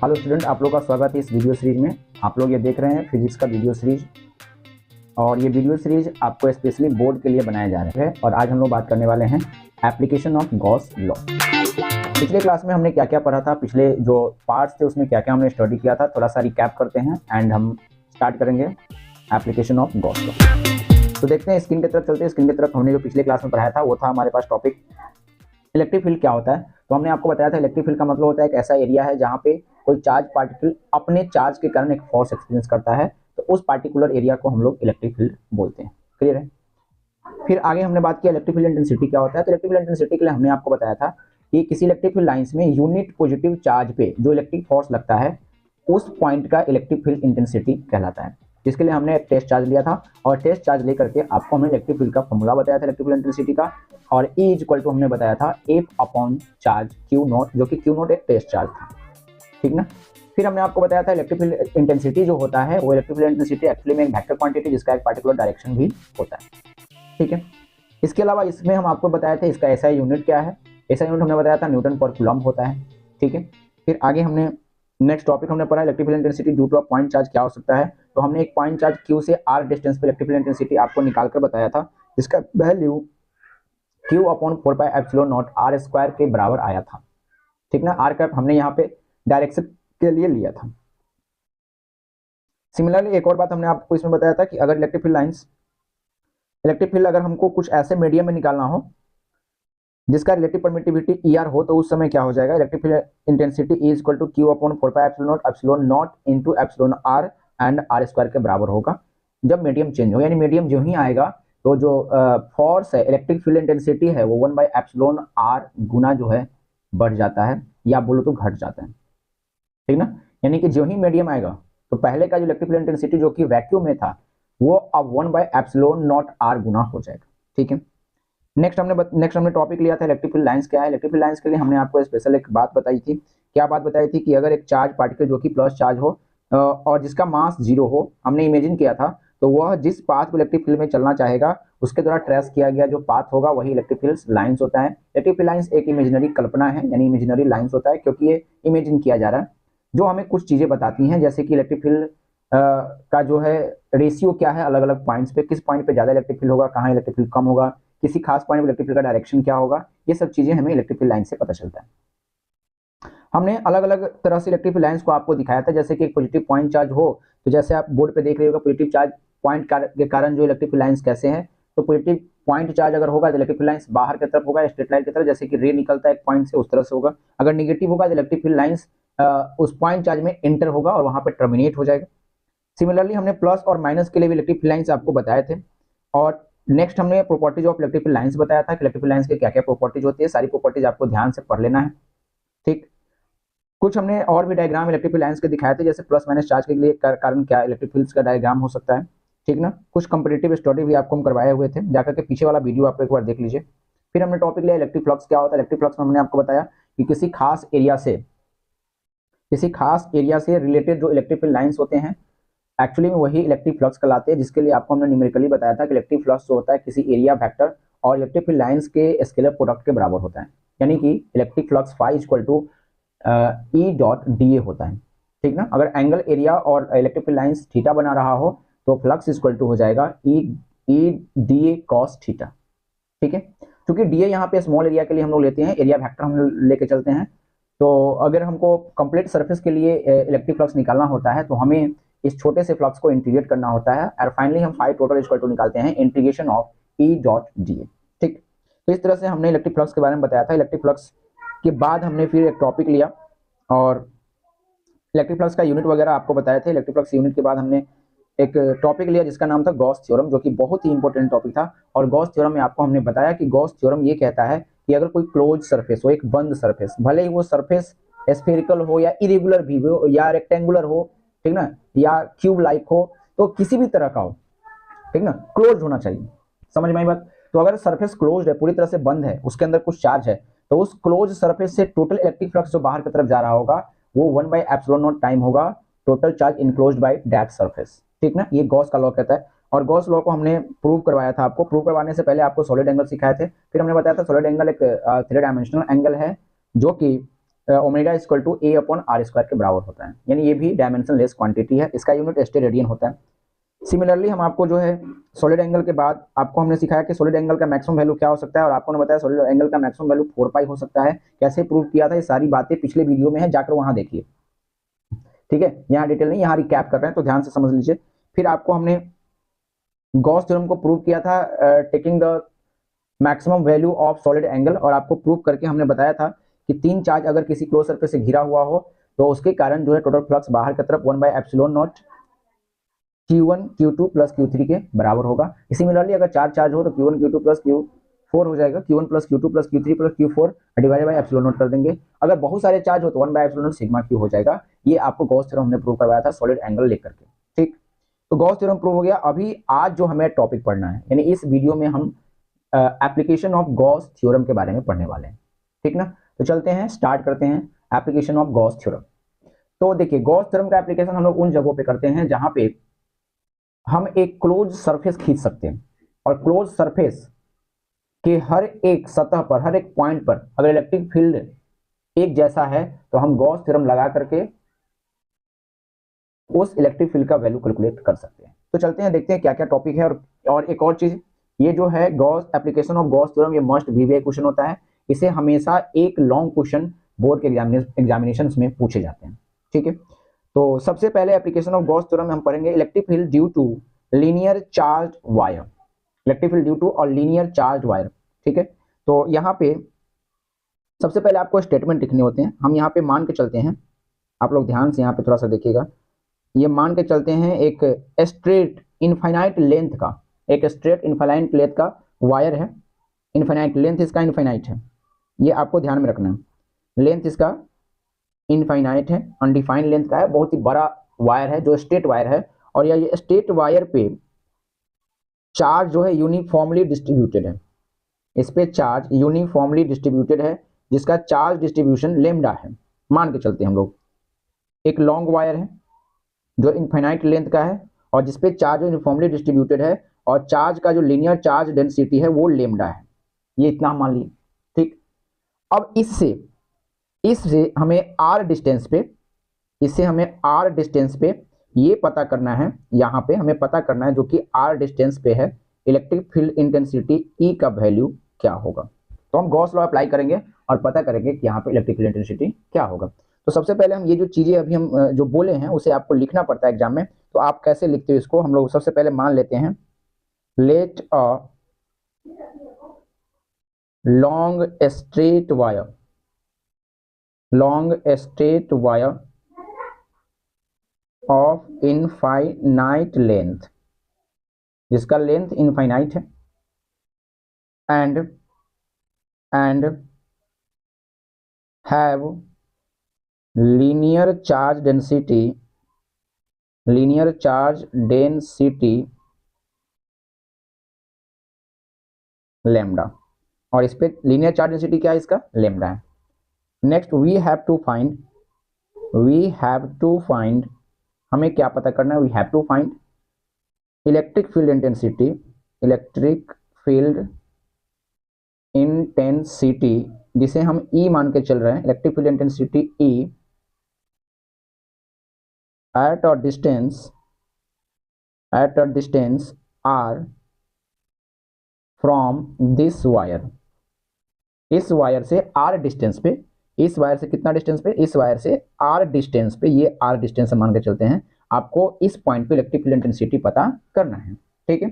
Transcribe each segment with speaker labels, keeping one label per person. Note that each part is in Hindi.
Speaker 1: हेलो स्टूडेंट, आप लोग का स्वागत है इस वीडियो सीरीज में। आप लोग ये देख रहे हैं फिजिक्स का वीडियो सीरीज, और ये वीडियो सीरीज आपको स्पेशली बोर्ड के लिए बनाया जा रहा है। और आज हम लोग बात करने वाले हैं एप्लीकेशन ऑफ गॉस लॉ। पिछले क्लास में हमने क्या क्या पढ़ा था, पिछले जो पार्ट्स थे उसमें क्या क्या हमने स्टडी किया था, थोड़ा सा रिकैप करते हैं एंड हम स्टार्ट करेंगे एप्लीकेशन ऑफ गॉस लॉ। तो देखते हैं, स्क्रीन की तरफ चलते हैं। स्क्रीन की तरफ हमने जो पिछले क्लास में पढ़ाया था वो था हमारे पास टॉपिक इलेक्ट्रिक फील्ड क्या होता है। तो हमने आपको बताया था इलेक्ट्रिक फील्ड का मतलब होता है एक ऐसा एरिया है जहाँ पे कोई चार्ज पार्टिकल अपने चार्ज के कारण एक फोर्स एक्सपीरियंस करता है, तो उस पार्टिकुलर एरिया को हम लोग इलेक्ट्रिक फील्ड बोलते हैं। क्लियर है। फिर आगे हमने बात किया इलेक्ट्रिक फील्ड इंटेंसिटी क्या होता है। तो इलेक्ट्रिक फील्ड इंटेंसिटी के लिए हमने आपको बताया था कि किसी इलेक्ट्रिक फील्ड लाइंस में यूनिट पॉजिटिव चार्ज पे जो इलेक्ट्रिक फोर्स लगता है उस पॉइंट का इलेक्ट्रिक फील्ड इंटेंसिटी कहलाता है। जिसके लिए हमने एक टेस्ट चार्ज लिया था, और टेस्ट चार्ज लेकर के आपको हमने इलेक्ट्रिक फील्ड का फॉर्मूला बताया था इलेक्ट्रिक फील्ड इंटेंसिटी का, और E इक्वल टू हमने बताया था F upon charge Q not, जो कि Q नॉट एक टेस्ट चार्ज था। ठीक ना। फिर हमने आपको बताया था इलेक्ट्रिक फील्ड इंटेंसिटी जो होता है वो इलेक्ट्रिक फील्ड इंटेंसिटी एक्चुअली में एक वेक्टर क्वांटिटी जिसका एक पार्टिकुलर डायरेक्शन भी होता है। ठीक है। इसके अलावा इसमें हम आपको बताए थे इसका SI यूनिट क्या है। SI यूनिट हमने बताया था न्यूटन पर कूलम्ब होता है। ठीक है। फिर आगे हमने नेक्स्ट टॉपिक हमने पढ़ा electric field intensity due to a point charge क्या हो सकता है। तो हमने एक पॉइंट चार्ज Q से R डिस्टेंस पे इलेक्ट्रिक फील्ड इंटेंसिटी आपको निकाल कर बताया था, जिसका value Q upon 4 pi epsilon naught R square के बराबर आया था। ठीक ना। R का हमने यहाँ पे डायरेक्शन के लिए लिया था। सिमिलरली एक और बात हमने आपको इसमें बताया था कि अगर इलेक्ट्रिक फील्ड अगर हमको कुछ ऐसे मीडियम में निकालना हो जिसका रिलेटिव परमिटिविटी ER हो, तो उस समय क्या हो जाएगा, electric field intensity E equal to Q upon 4 pi epsilon naught into epsilon R and R square के बराबर होगा जब मीडियम चेंज हो। यानी मीडियम जो ही आएगा तो जो फोर्स है इलेक्ट्रिक फील्ड इंटेंसिटी है वो 1 बाई एप्सिलॉन R गुना जो है बढ़ जाता है, या बोलो तो घट जाता है। ठीक ना। यानी कि जो ही मीडियम आएगा तो पहले का जो इलेक्ट्रिक फील्ड इंटेंसिटी जो कि वैक्यूम में था वो अब 1 बाई एप्सिलॉन नॉट R गुना हो जाएगा। ठीक है। नेक्स्ट हमने टॉपिक लिया था इलेक्ट्रिक फील्ड लाइंस क्या है। इलेक्ट्रिक फील्ड लाइंस के लिए हमने आपको स्पेशल एक बात बताई थी। क्या बात बताई थी कि अगर एक चार्ज पार्टिकल जो कि प्लस चार्ज हो और जिसका मास 0 हो, हमने इमेजिन किया था, तो वह जिस पाथ को इलेक्ट्रिक फील्ड में चलना चाहेगा उसके द्वारा ट्रेस किया गया जो पाथ होगा वही इलेक्ट्रिक फील्ड लाइंस होता है। इलेक्ट्रिक फील्ड लाइंस एक इमेजिनरी कल्पना है, यानी इमेजिनरी लाइंस होता है क्योंकि ये इमेजिन किया जा रहा है, जो हमें कुछ चीजें बताती हैं, जैसे कि इलेक्ट्रिक फील्ड का जो है रेशियो क्या है अलग अलग पॉइंट्स पे, किस पॉइंट पे ज्यादा इलेक्ट्रिक फील्ड होगा, कहाँ इलेक्ट्रिक फील्ड कम होगा, किसी खास पॉइंट पे इलेक्ट्रिक फील्ड का डायरेक्शन क्या होगा, ये सब चीजें हमें इलेक्ट्रिक फील्ड लाइन से पता चलता है। हमने अलग अलग तरह से इलेक्ट्रिक फील्ड लाइंस को आपको दिखाया था, जैसे कि एक पॉजिटिव पॉइंट चार्ज हो, तो जैसे आप बोर्ड पे देख रहे होगा पॉजिटिव चार्ज पॉइंट के कारण जो इलेक्ट्रिक फील्ड लाइंस कैसे हैं। तो पॉजिटिव पॉइंट चार्ज अगर होगा तो इलेक्ट्रिक फील्ड लाइंस बाहर की तरफ होगा, स्ट्रेट लाइन की तरफ, जैसे कि रे निकलता है एक पॉइंट से उस तरह से होगा। अगर निगेटिव होगा तो इलेक्ट्रिक फील्ड लाइंस उस पॉइंट चार्ज में एंटर होगा और वहां पर टर्मिनेट हो जाएगा। सिमिलरली हमने प्लस और माइनस के लिए भी इलेक्ट्रिक फील्ड लाइंस आपको बताए थे। और नेक्स्ट हमने properties of electric field lines बताया था कि इलेक्ट्रिक फील्ड लाइंस के क्या क्या प्रॉपर्टीज होती है। सारी प्रॉपर्टीज आपको ध्यान से पढ़ लेना है। ठीक। कुछ हमने और भी डायग्राम इलेक्ट्रिक फील्ड लाइंस के दिखाए थे, जैसे प्लस माइनस चार्ज के लिए कारण क्या इलेक्ट्रिक फील्ड्स का डायग्राम हो सकता है। ठीक ना। कुछ कंपैरेटिव स्टडी भी आपको हम करवाए हुए थे, जाकर के पीछे वाला वीडियो आप एक बार देख लीजिए। फिर हमने टॉपिक लिया इलेक्ट्रिक फ्लक्स क्या होता है। इलेक्ट्रिक फ्लक्स में हमने आपको बताया कि किसी खास एरिया से रिलेटेड जो इलेक्ट्रिक फील्ड लाइंस होते हैं एक्चुअली में वही इलेक्ट्रिक फ्लक्स कहलाते हैं, जिसके लिए आपको हमने न्यूमेरिकली बताया था कि इलेक्ट्रिक फ्लक्स जो होता है किसी एरिया वेक्टर और इलेक्ट्रिक फील्ड लाइंस के स्केलर प्रोडक्ट के बराबर होता है। यानी कि electric flux phi equal to E dot DA होता है। ठीक ना। अगर एंगल एरिया और इलेक्ट्रिक फील्ड लाइंस थीटा बना रहा हो तो फ्लक्स इक्वल टू हो जाएगा E DA cos थीटा। ठीक है। क्योंकि DA यहाँ पे स्मॉल एरिया के लिए हम लोग लेते हैं, एरिया वेक्टर हम लेके चलते हैं, तो अगर हमको कंप्लीट सरफेस के लिए इलेक्ट्रिक फ्लक्स निकालना होता है तो हमें इस छोटे से फ्लक्स को इंटीग्रेट करना होता है, और फाइनली हम फाई टोटल इक्वल टू निकालते हैं integration of E dot DA। ठीक। तो इस तरह से हमने इलेक्ट्रिक फ्लक्स के बारे में बताया था। इलेक्ट्रिक फ्लक्स के बाद हमने फिर एक टॉपिक लिया और इलेक्ट्रिक फ्लक्स का यूनिट वगैरह आपको बताए थे। इलेक्ट्रिक फ्लक्स यूनिट के बाद हमने एक टॉपिक लिया जिसका नाम था गॉस थ्योरम, जो कि बहुत ही इंपॉर्टेंट टॉपिक था। और गॉस थ्योरम में आपको हमने बताया कि गॉस थ्योरम ये कहता है कि अगर कोई क्लोज सरफेस हो, एक बंद सरफेस, भले ही वो सरफेस स्फेरिकल हो या इरेगुलर भी हो या रेक्टेंगुलर हो, ठीक ना, या क्यूब लाइक हो, तो किसी भी तरह का हो, ठीक ना, क्लोज होना चाहिए। समझ में आई बात। तो अगर सरफेस क्लोज है, पूरी तरह से बंद है, उसके अंदर कुछ चार्ज है, तो उस क्लोज सरफेस से टोटल इलेक्ट्रिक फ्लक्स जो बाहर की तरफ जा रहा होगा वो 1 बाई एप्सिलॉन नॉट टाइम होगा total charge enclosed by that surface. ठीक ना। ये गॉस का लॉ कहता है, और गॉस लॉ को हमने प्रूव करवाया था। आपको प्रूव करवाने से पहले आपको सॉलिड एंगल सिखाए थे। फिर हमने बताया था सॉलिड एंगल एक 3 डायमेंशनल एंगल है जो कि omega equal to A upon R square के बराबर होता है, यानी ये भी डायमेंशन लेस क्वांटिटी है, इसका यूनिट स्टेरेडियन होता है। सिमिलरली हम आपको जो है सॉलिड एंगल के बाद आपको हमने सिखाया कि सॉलिड एंगल का मैक्सिमम वैल्यू क्या हो सकता है, और आपको ने बताया सॉलिड एंगल का मैक्सिमम वैल्यू 4 पाई हो सकता है। कैसे प्रूव किया था, ये सारी बातें पिछले वीडियो में है, जाकर वहां देखिए, ठीक है। यहाँ डिटेल नहीं, यहाँ रिकैप कर रहे हैं तो ध्यान से समझ लीजिए। फिर आपको हमने गॉस थ्योरम को प्रूव किया था taking the maximum value of solid angle, और आपको प्रूव करके हमने बताया था कि 3 चार्ज अगर किसी क्लोज सरफेस से घिरा हुआ हो तो उसके कारण जो है टोटल फ्लक्स बाहर की तरफ 1/ε0 Q1 Q2 प्लस Q3 के बराबर होगा। सिमिलरली अगर 4 चार्ज हो तो Q1 Q2 प्लस Q4 हो जाएगा, Q1 plus Q2 plus Q3 plus Q4 divided by ε0 कर देंगे। अगर बहुत सारे चार्ज हो तो 1/ε0 सिग्मा Q हो जाएगा। ये आपको गॉस थ्योरम हमने प्रूव करवाया था सॉलिड एंगल लेकर के, ठीक। तो गॉस थ्योरम प्रूव हो गया। अभी आज जो हमें टॉपिक पढ़ना है, यानी इस वीडियो में हम एप्लीकेशन ऑफ गॉस थ्योरम के बारे में पढ़ने वाले हैं, ठीक ना। तो चलते हैं, स्टार्ट करते हैं एप्लीकेशन ऑफ गॉस थ्योरम। तो देखिए, गॉस थ्योरम का एप्लीकेशन हम लोग उन जगहों पे करते हैं जहां पे हम एक क्लोज सरफेस खींच सकते हैं, और क्लोज सरफेस के हर एक सतह पर, हर एक पॉइंट पर अगर इलेक्ट्रिक फील्ड एक जैसा है तो हम गॉस थ्योरम लगा करके उस इलेक्ट्रिक फील्ड का वैल्यू कैलकुलेट कर सकते हैं। तो चलते हैं, देखते हैं क्या क्या टॉपिक है। और एक और चीज, ये जो है Gauss application of Gauss theorem, ये मस्ट वीवीआई क्वेश्चन होता है। इसे हमेशा एक लॉन्ग क्वेश्चन बोर्ड के एग्जामिनेशन में पूछे जाते हैं, ठीक है। तो सबसे पहले एप्लीकेशन ऑफ गॉस थ्योरम में हम पढ़ेंगे electric field due to linear charge wire, electric field due to और लीनियर चार्ज वायर, ठीक है। तो यहाँ पे सबसे पहले आपको स्टेटमेंट लिखने होते हैं। हम यहाँ पे मान के चलते हैं, आप लोग ध्यान से यहाँ पे थोड़ा सा देखिएगा। ये मान के चलते हैं एक स्ट्रेट इनफाइनाइट लेंथ का, एक स्ट्रेट इनफाइनाइट लेंथ का वायर है। इनफाइनाइट लेंथ इसका इनफाइनाइट है, ये आपको ध्यान में रखना है। लेंथ इसका इनफाइनाइट है, अनडिफाइंड लेंथ का है, बहुत ही बड़ा वायर है जो स्ट्रेट वायर है। और ये स्ट्रेट वायर पे चार्ज जो है यूनिफॉर्मली डिस्ट्रीब्यूटेड है, इस पे चार्ज यूनिफॉर्मली डिस्ट्रीब्यूटेड है, जिसका चार्ज डिस्ट्रीब्यूशन लेमडा है। मान के चलते हैं हम लोग एक लॉन्ग वायर है जो इनफाइनाइट लेंथ का है, और जिसपे चार्ज यूनिफॉर्मली डिस्ट्रीब्यूटेड है, और चार्ज का जो लीनियर चार्ज डेंसिटी है वो लेमडा है। ये इतना मान लिए, ठीक। अब इससे हमें आर डिस्टेंस पे, इससे हमें आर डिस्टेंस पे ये पता करना है, यहाँ पे हमें पता करना है जो कि आर डिस्टेंस पे है इलेक्ट्रिक फील्ड इंटेंसिटी ई का वैल्यू क्या होगा। तो हम गॉस लॉ अप्लाई करेंगे और पता करेंगे कि यहाँ पे इलेक्ट्रिक फील्ड इंटेंसिटी क्या होगा। तो सबसे पहले हम ये जो चीजें अभी हम जो बोले हैं उसे आपको लिखना पड़ता है एग्जाम में। तो आप कैसे लिखते हो इसको, हम लोग सबसे पहले मान लेते हैं let a long straight wire, long straight wire of infinite length, जिसका लेंथ इनफाइनाइट है, and have linear charge density, linear charge density lambda, और इस पे लीनियर चार्ज डेंसिटी क्या है, इसका लेमडा है। Next we have to find, हमें क्या पता करना है, we have to find electric field intensity, electric field intensity जिसे हम ई मान के चल रहे हैं, electric field intensity E at a distance are from this wire, इस वायर से आर डिस्टेंस पे, इस वायर से कितना डिस्टेंस पे, इस वायर से आर डिस्टेंस पे, ये आर डिस्टेंस मान के चलते हैं। आपको इस पॉइंट पे इलेक्ट्रिक फील्ड इंटेंसिटी पता करना है, ठीक है।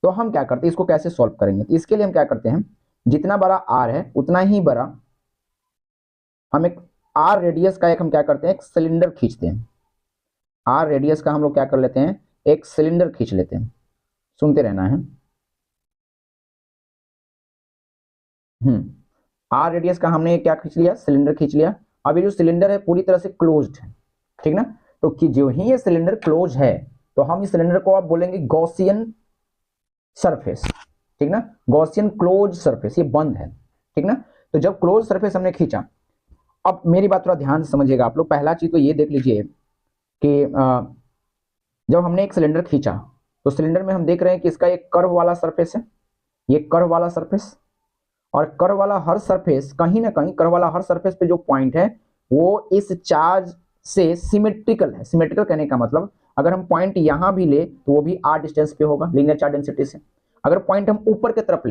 Speaker 1: तो हम क्या करते हैं, इसको कैसे सॉल्व करेंगे, तो इसके लिए हम क्या करते हैं, जितना बड़ा आर है उतना ही बड़ा हम एक आर रेडियस का एक हम क्या करते हैं, एक सिलेंडर खींचते हैं। आर रेडियस का हम लोग क्या कर लेते हैं, एक सिलेंडर खींच लेते हैं। सुनते रहना है। आर रेडियस का हमने क्या खींच लिया, सिलेंडर खींच लिया। अब ये जो सिलेंडर है पूरी तरह से क्लोज्ड है, ठीक ना। तो कि जो ही ये सिलेंडर क्लोज है तो हम इस सिलेंडर को आप बोलेंगे गॉसियन सरफेस, ठीक ना, गॉसियन क्लोज सरफेस, ये बंद है, ठीक ना। तो जब क्लोज सरफेस हमने खींचा, अब मेरी बात थोड़ा ध्यान से समझिएगा आप लोग। पहला चीज तो ये देख लीजिए कि जब हमने एक सिलेंडर खींचा तो सिलेंडर में हम देख रहे हैं कि इसका एक कर्व वाला सरफेस है, ये कर्व वाला सरफेस, और कर्व वाला हर सरफेस कहीं ना कहीं, कर्व वाला हर सरफेस पे जो पॉइंट है वो इस चार्ज से सिमेट्रिकल है। सिमेट्रिकल कहने का मतलब अगर हम पॉइंट यहां भी ले तो वो भी r डिस्टेंस पे होगा लीनियर चार्ज डेंसिटी से। अगर पॉइंट हम ऊपर की तरफ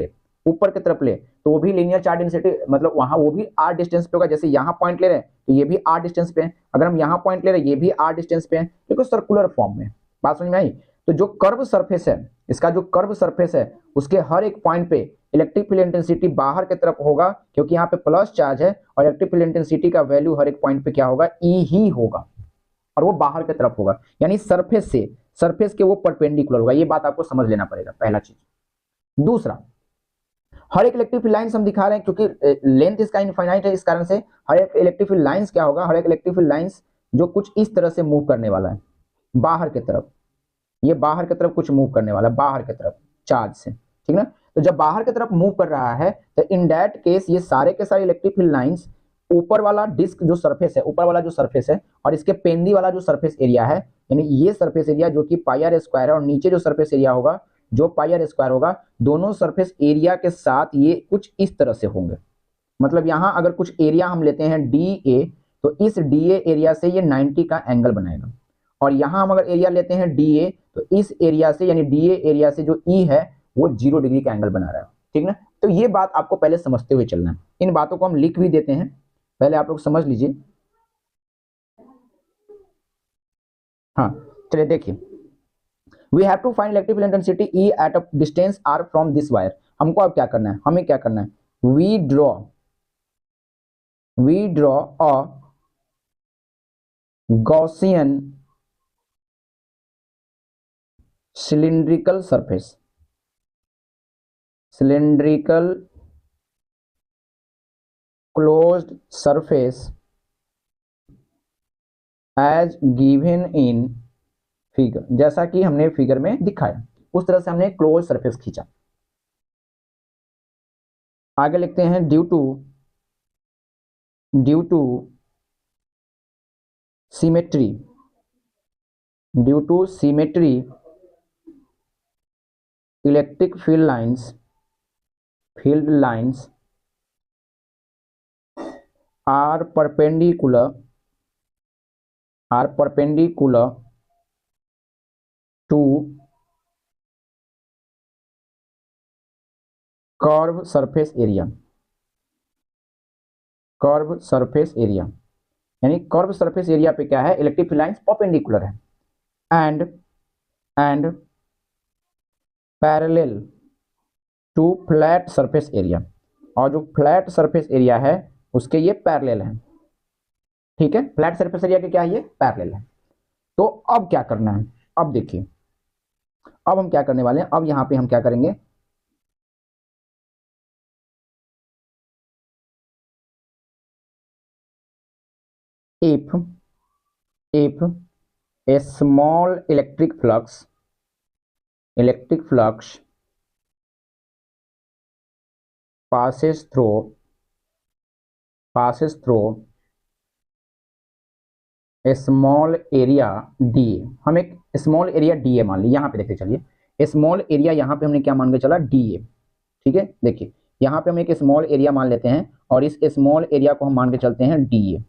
Speaker 1: ले तो वो भी लीनियर चार्ज डेंसिटी मतलब वहां वो भी r डिस्टेंस पे होगा। जैसे यहाँ पॉइंट ले रहे हैं तो ये भी r डिस्टेंस पे है, अगर हम यहाँ पॉइंट ले रहे हैं ये भी r डिस्टेंस पे है, क्योंकि सर्कुलर फॉर्म में। बात समझ में आई? तो जो कर्व सरफेस है, इसका जो कर्व सरफेस है उसके हर एक पॉइंट पे इलेक्ट्रिक फील्ड इंटेंसिटी बाहर की तरफ होगा, क्योंकि यहाँ पे प्लस चार्ज है और इलेक्ट्रिक फील्ड इंटेंसिटी का वैल्यू हर एक पॉइंट पे क्या होगा, ई ही होगा, और वो बाहर की तरफ होगा, यानी सरफेस के वो परपेंडिकुलर होगा। ये बात आपको समझ लेना पड़ेगा, पहला चीज। दूसरा, हर एक इलेक्ट्रिक फील्ड लाइंस हम दिखा रहे हैं क्योंकि लेंथ इसका इनफाइनाइट है, इस कारण से हर एक इलेक्ट्रिक फील्ड लाइंस क्या होगा, हर एक इलेक्ट्रिक फील्ड लाइंस जो कुछ इस तरह से मूव करने वाला है बाहर की तरफ, ये बाहर की तरफ कुछ मूव करने वाला है बाहर की तरफ चार्ज से, ठीक ना। तो जब बाहर की तरफ मूव कर रहा है तो इन दैट केस ये सारे के सारे इलेक्ट्रिक फील्ड लाइंस ऊपर वाला डिस्क जो सरफेस है, ऊपर वाला जो सरफेस है और इसके पेंदी वाला जो सरफेस एरिया है, यानी ये सरफेस एरिया जो कि पाई आर स्क्वायर है और नीचे जो सरफेस एरिया होगा जो पाई आर स्क्वायर होगा, दोनों सरफेस एरिया के साथ ये कुछ इस तरह से होंगे। मतलब यहाँ अगर कुछ एरिया हम लेते हैं डी ए, तो इस डी ए एरिया से ये 90 का एंगल बनाएगा, और यहाँ हम अगर एरिया लेते हैं डी ए तो इस एरिया से यानी डी ए एरिया से जो ई है वो 0 डिग्री का एंगल बना रहा है, ठीक ना। तो ये बात आपको पहले समझते हुए चलना है, इन बातों को हम लिख भी देते हैं, पहले आप लोग समझ लीजिए। हाँ चलिए देखिए, we have to find electric field intensity E at a distance are from this wire. हमको अब क्या करना है, हमें क्या करना है, we draw a Gaussian cylindrical closed surface as given in figure। जैसा कि हमने फिगर में दिखाया उस तरह से हमने क्लोज सरफेस खींचा। आगे लिखते हैं due to symmetry electric field lines are perpendicular to curve surface area, यानी कर्व सरफेस एरिया पे क्या है, इलेक्ट्रिक फील्ड लाइंस परपेंडिकुलर है and parallel to flat surface area, और जो फ्लैट सरफेस एरिया है उसके ये पैरेलल है, ठीक है। फ्लैट सरफेस एरिया के क्या है, ये पैरेलल है। तो अब क्या करना है, अब देखिए अब हम क्या करने वाले हैं, अब यहां पे हम क्या करेंगे, if a small electric flux passes through a small area dA, हम एक स्मॉल एरिया dA मान ली, यहाँ पे देखते चलिए स्मॉल एरिया यहाँ पे हमने क्या मान के चला dA, ठीक है। देखिए यहाँ पे हम एक स्मॉल एरिया मान लेते हैं और इस स्मॉल एरिया को हम मान के चलते हैं dA।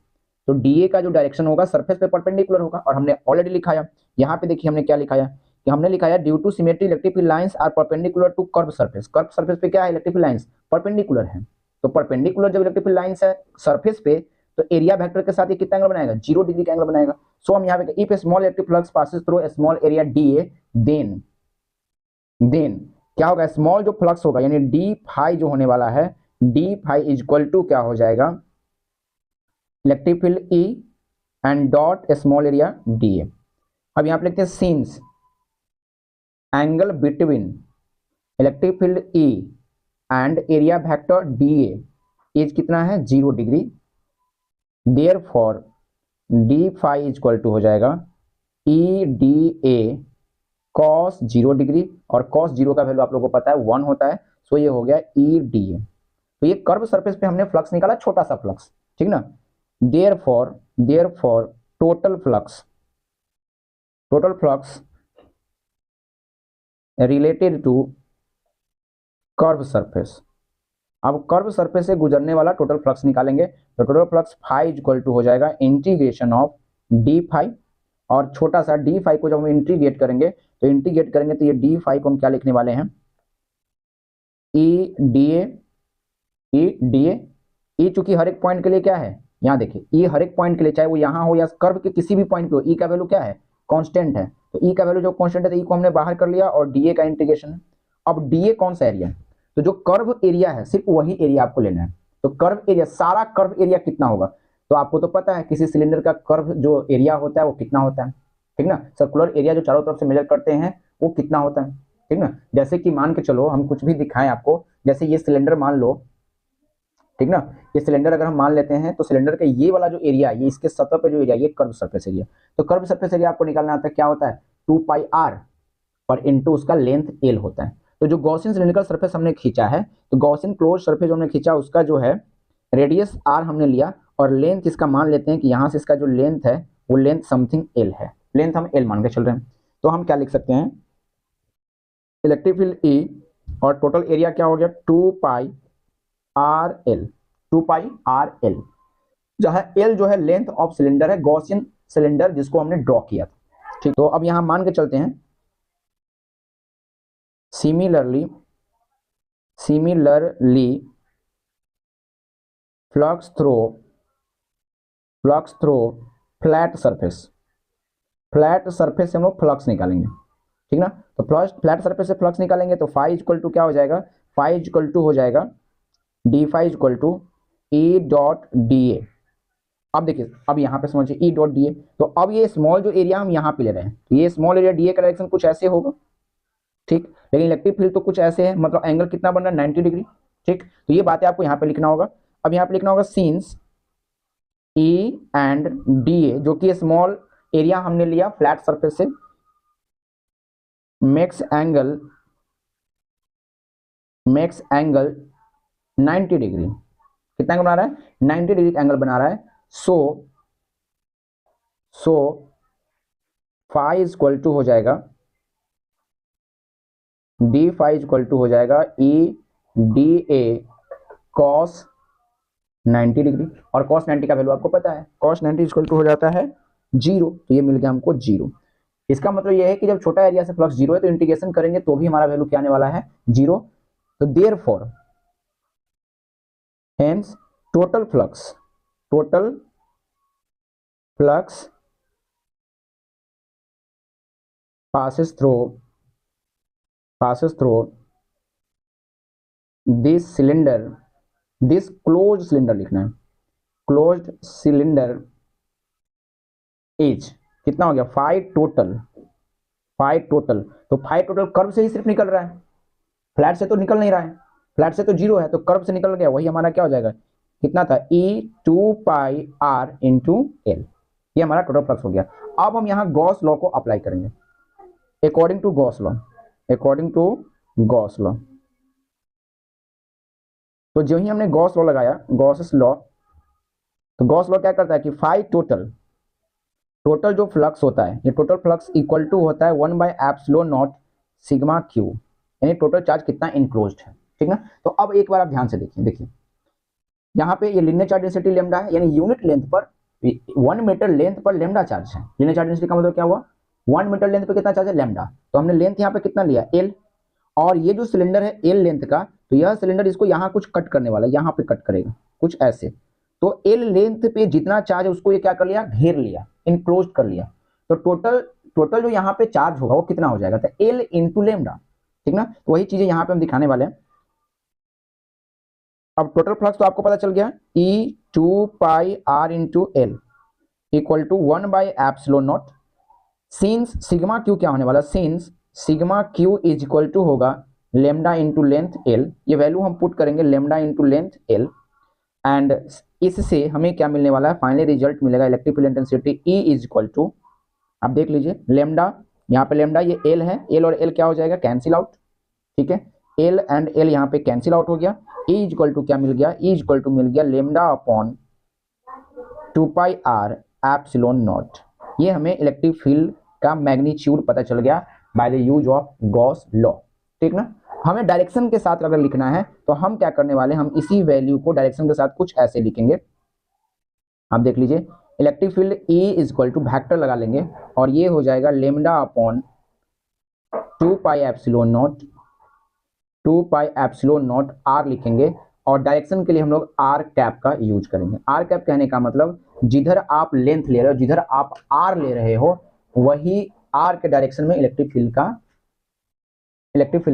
Speaker 1: तो dA का जो डायरेक्शन होगा सरफेस पे परपेंडिकुलर होगा, और हमने ऑलरेडी लिखाया यहाँ पे, देखिए हमने क्या लिखाया कि हमने लिखाया due to symmetry electric field lines are perpendicular to curve surface पे क्या है, इलेक्ट्रिक फील्ड लाइंस परपेंडिकुलर है। तो परपेंडिकुलर जब इलेक्ट्रिक फील्ड लाइंस है सरफेस पे तो एरिया वेक्टर के साथ ये कितना एंगल बनाएगा, 0 डिग्री का एंगल बनाएगा। सो हम यहाँ पे if a small electric flux passes through a small area dA then क्या होगा, स्मॉल जो फ्लक्स होगा यानी डी फाई जो होने वाला है, डी फाई इक्वल टू क्या हो जाएगा, electric field E and dot small area dA। अब यहाँ पे लिखते हैं since angle between electric field E and area vector dA is कितना है, 0 degree, therefore d phi equal to हो जाएगा E d A cos 0 degree, और कॉस 0 का वैल्यू आप लोगों को पता है 1 होता है, सो ये हो गया ई डी ए। तो ये कर्व सरफेस पे हमने फ्लक्स निकाला, छोटा सा फ्लक्स, ठीक ना। Therefore total flux related to curve surface अब कर्व सरफेस से गुजरने वाला टोटल फ्लक्स निकालेंगे, तो total flux phi equal to हो जाएगा इंटीग्रेशन ऑफ डी फाई, और छोटा सा डी फाई को जब हम इंटीग्रेट करेंगे तो ये डी फाई को हम क्या लिखने वाले हैं, ई डी ए। ई चूंकि हर एक पॉइंट के लिए क्या है, यहाँ देखिए ई हर एक पॉइंट के लिए, चाहे वो यहाँ हो या कर्व के किसी भी पॉइंट पे हो, ई का वैल्यू क्या है, कांस्टेंट है। तो ई का वैल्यू जो कांस्टेंट है, तो ई को हमने बाहर कर लिया और डी ए का इंटीग्रेशन है। अब डी ए कौन सा एरिया है, तो जो कर्व एरिया है सिर्फ वही एरिया आपको लेना है। तो कर्व एरिया, सारा कर्व एरिया कितना होगा, तो आपको तो पता है किसी सिलेंडर का कर्व जो एरिया होता है वो कितना होता है, ठीक ना। सर्कुलर एरिया जो चारों तरफ से मेजर करते हैं वो कितना होता है, ठीक ना। जैसे कि मान के चलो हम कुछ भी दिखाएं आपको, जैसे ये सिलेंडर मान लो, ठीक ना। ये सिलेंडर अगर हम मान लेते हैं तो सिलेंडर का ये वाला जो एरिया, ये इसके सतह पे जो एरिया, ये कर्व सरफेस एरिया। तो कर्व सरफेस एरिया आपको निकालना आता है, क्या होता है 2 पाई r और इनटू उसका लेंथ l होता है। तो जो गॉसियन सिलिंड्रिकल सरफेस हमने खींचा है, तो गॉसियन क्लोज सरफेस जो हमने खींचा उसका जो है रेडियस r हमने लिया, और लेंथ इसका मान लेते हैं कि यहाँ से इसका जो लेंथ है वो लेंथ समथिंग l है, लेंथ हम l मान के चल रहे हैं। तो हम क्या लिख सकते हैं, इलेक्ट्रिक फील्ड E और टोटल एरिया क्या हो गया 2 पाई r l, जहां l जो है लेंथ ऑफ सिलेंडर है, गॉसियन सिलेंडर जिसको हमने ड्रॉ किया था, ठीक। तो अब यहां मान के चलते हैं, similarly flux throw flat surface से हम लोग फ्लक्स निकालेंगे, ठीक ना। तो फ्लैट सरफेस से फ्लक्स निकालेंगे तो फाई इक्वल टू क्या हो जाएगा, फाई इक्वल टू हो जाएगा d phi equal to E dot d A. अब देखिए, अब यहाँ पे समझिए ई डॉट डी ए, तो अब ये स्मॉल जो एरिया हम यहाँ पे ले रहे हैं, तो ये स्मॉल एरिया डी ए का डायरेक्शन कुछ ऐसे होगा, ठीक। लेकिन इलेक्ट्रिक फील्ड तो कुछ ऐसे है, मतलब एंगल कितना बन रहा है 90 डिग्री, ठीक। तो ये बातें आपको यहाँ पे लिखना होगा। अब यहाँ पे लिखना होगा since E and D A, जो कि स्मॉल एरिया हमने लिया फ्लैट सरफेस से, मेक्स एंगल 90 डिग्री, कितना एंगल बना रहा है 90 डिग्री एंगल बना रहा है। सो फाई इक्वल टू हो जाएगा डी फाई इक्वल टू हो जाएगा E d A cos 90 degree, और कॉस 90 का वैल्यू आपको पता है, कॉस 90 इक्वल टू हो जाता है 0, तो ये मिल गया हमको 0। इसका मतलब ये है कि जब छोटा एरिया से फ्लक्स 0 है तो इंटीग्रेशन करेंगे तो भी हमारा वैल्यू क्या आने वाला है 0। तो therefore hence total flux passes through this closed cylinder लिखना है, closed cylinder is कितना हो गया फाई टोटल। तो फाई टोटल कर्व से ही सिर्फ निकल रहा है, फ्लैट से तो निकल नहीं रहा है, फ्लैट से तो 0 है, तो कर्व से निकल गया, वही हमारा क्या हो जाएगा, कितना था ई 2 पाई r इंटू एल, ये हमारा टोटल फ्लक्स हो गया। अब हम यहाँ गॉस लॉ को अप्लाई करेंगे, अकॉर्डिंग टू गॉस लॉ। तो जो ही हमने गॉस लॉ लगाया, गॉस लॉ, तो गॉस लॉ क्या करता है कि फाई टोटल जो फ्लक्स होता है, ये टोटल फ्लक्स इक्वल टू होता है 1 by epsilon not sigma Q, यानी टोटल चार्ज कितना इनक्लोज्ड है, ठीक ना। तो अब एक बार आप ध्यान से देखिए यहाँ पे ये लीनियर चार्ज डेंसिटी लैम्डा है, यानी यूनिट लेंथ पर 1 मीटर लेंथ पर लैम्डा चार्ज है। लीनियर चार्ज डेंसिटी का मतलब क्या हुआ, 1 मीटर लेंथ पे कितना चार्ज है लैम्डा, तो हमने लेंथ यहाँ पे कितना लिया एल, और ये जो सिलेंडर है एल लेंथ का, तो यह सिलेंडर इसको यहाँ कुछ कट करने वाला है, यहाँ पे कट करेगा कुछ ऐसे, तो एल लेंथ पे जितना चार्ज है उसको ये क्या कर लिया, घेर लिया, इनक्लोज कर लिया। तो टोटल जो यहाँ पे चार्ज होगा वो कितना हो जाएगा, तो एल इंटू लेम्डा, ठीक ना। तो वही चीजें यहाँ पे हम दिखाने वाले हैं। अब टोटल फ्लक्स तो आपको पता चल गया, E 2 pi r into L equal to 1 by epsilon naught, since sigma q क्या होने वाला, since sigma q is equal to होगा लेम्डा इंटू लेंथ एल, ये वैल्यू हम पुट करेंगे lambda into length L, and इससे हमें क्या मिलने वाला है, फाइनली रिजल्ट मिलेगा electric field intensity E is equal to, आप देख लीजिए लेम्डा, यहाँ पे लेम्डा ये एल है, एल और एल क्या हो जाएगा कैंसिल आउट, ठीक है, एल एंड एल यहाँ पे कैंसिल आउट हो गया, E इज इक्वल टू क्या मिल गया, E इज इक्वल टू मिल गया lambda upon 2 pi r epsilon not. ये हमें इलेक्ट्रिक फील्ड का मैग्नीट्यूड पता चल गया by the use of Gauss law, ठीक ना। हमें डायरेक्शन के साथ अगर लिखना है तो हम क्या करने वाले हैं, हम इसी वैल्यू को डायरेक्शन के साथ कुछ ऐसे लिखेंगे। आप देख लीजिए, electric field E is equal to vector लगा लेंगे और ये हो जाएगा lambda upon 2 pi epsilon naught, 2 pi epsilon naught r लिखेंगे और डायरेक्शन के लिए हम लोग r कैप का यूज करेंगे। r कैप कहने का मतलब जिधर आप लेंथ ले रहे हो, जिधर आप r ले रहे हो, वही r के डायरेक्शन में इलेक्ट्रिक फील्ड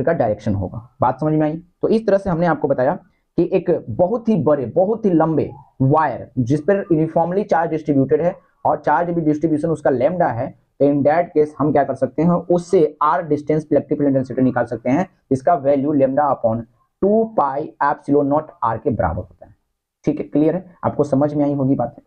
Speaker 1: का डायरेक्शन होगा। बात समझ में आई? तो इस तरह से हमने आपको बताया कि एक बहुत ही बड़े, बहुत ही लंबे वायर जिस पर यूनिफॉर्मली चार्ज डिस्ट्रीब्यूटेड है और चार्ज डिस्ट्रीब्यूशन उसका लैम्डा है, तो इन दैट केस हम क्या कर सकते हैं, उससे r डिस्टेंस पे इलेक्ट्रिक फील्ड इंटेंसिटी निकाल सकते हैं, इसका value lambda upon 2 pi epsilon naught r के बराबर होता है। ठीक है, क्लियर है? आपको समझ में आई होगी बातें।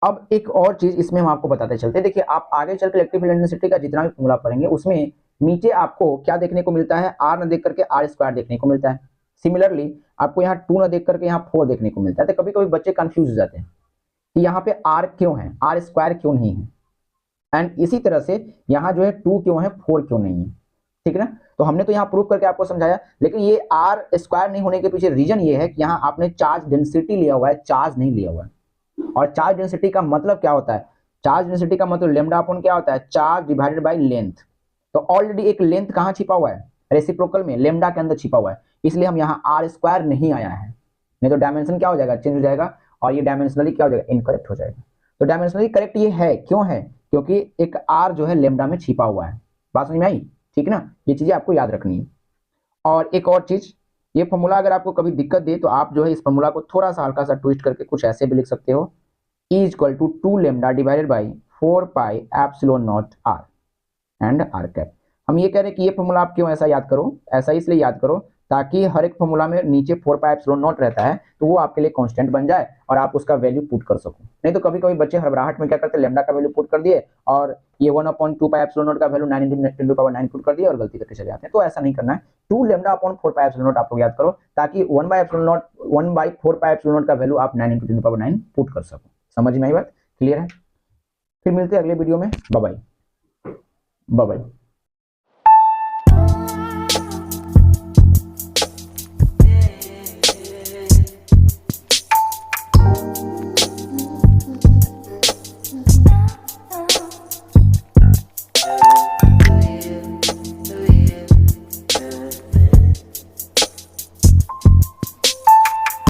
Speaker 1: अब एक और चीज इसमें हम आपको बताते चलते, देखिए आप आगे चलकर इलेक्ट्रिक फील्ड इंटेंसिटी का जितना भी फॉर्मूला पढ़ेंगे उसमें नीचे आपको क्या देखने को मिलता है, r न देख करके r स्क्वायर देखने को मिलता है। सिमिलरली आपको यहाँ 2 न देख करके यहाँ 4 देखने को मिलता है। तो कभी कभी बच्चे कंफ्यूज हो जाते हैं कि यहाँ पे r क्यों है, r स्क्वायर क्यों नहीं है, एंड इसी तरह से यहाँ जो है 2 क्यों है, 4 क्यों नहीं है। ठीक है ना? तो हमने तो यहाँ प्रूव करके आपको समझाया, लेकिन ये r स्क्वायर नहीं होने के पीछे रीजन ये है कि यहाँ आपने चार्ज डेंसिटी लिया हुआ है, चार्ज नहीं लिया हुआ है। और चार्ज डेंसिटी का मतलब क्या होता है, चार्ज डेंसिटी का मतलब लैम्डा अपॉन क्या होता है, चार्ज डिवाइडेड बाय लेंथ। तो ऑलरेडी एक लेंथ कहाँ छिपा हुआ है, रेसिप्रोकल में, लैम्डा के अंदर छिपा हुआ है, इसलिए हम यहाँ r स्क्वायर नहीं आया है, नहीं तो डायमेंशन क्या हो जाएगा, चेंज हो जाएगा और ये डायमेंशनली क्या हो जाएगा, इनकरेक्ट हो जाएगा। तो डायमेंशनली करेक्ट ये है, क्यों है, क्योंकि एक r जो है लैम्डा में छिपा हुआ है। बात समझ में आई? ठीक है ना? ये चीजें आपको याद रखनी है। और एक और चीज, ये फॉर्मूला अगर आपको कभी दिक्कत दे तो आप जो है इस फॉर्मूला को थोड़ा सा हल्का सा ट्विस्ट करके कुछ ऐसे भी लिख सकते हो, E equal to 2 lambda divided by 4 pi epsilon naught r and r cap. हम ये कह रहे हैं कि ये फॉर्मूला आप क्यों ऐसा याद करो, ऐसा इसलिए याद करो ताकि हर एक फॉर्मूला में नीचे 4 पाई एप्सिलॉन नॉट रहता है, तो वो आपके लिए कांस्टेंट बन जाए और आप उसका वैल्यू पुट कर सको। नहीं तो कभी कभी बच्चे हड़बड़ाहट में क्या करते हैं, लेमडा का वैल्यू पुट कर दिए और ये 1/2 पाई एप्सिलॉन नॉट का वैल्यू 9 × 10⁻⁹ पुट कर दिया और गलती करके चले जाते हैं। तो ऐसा नहीं करना है, 2 lambda upon 4 pi epsilon not आप लोग याद करो ताकि 1/4 पाई एप्सिलॉन नॉट का वैल्यू आप 9 × 10⁻⁹ पुट कर सको। समझ में आई बात? क्लियर है? फिर मिलते हैं अगले वीडियो में। Bye bye.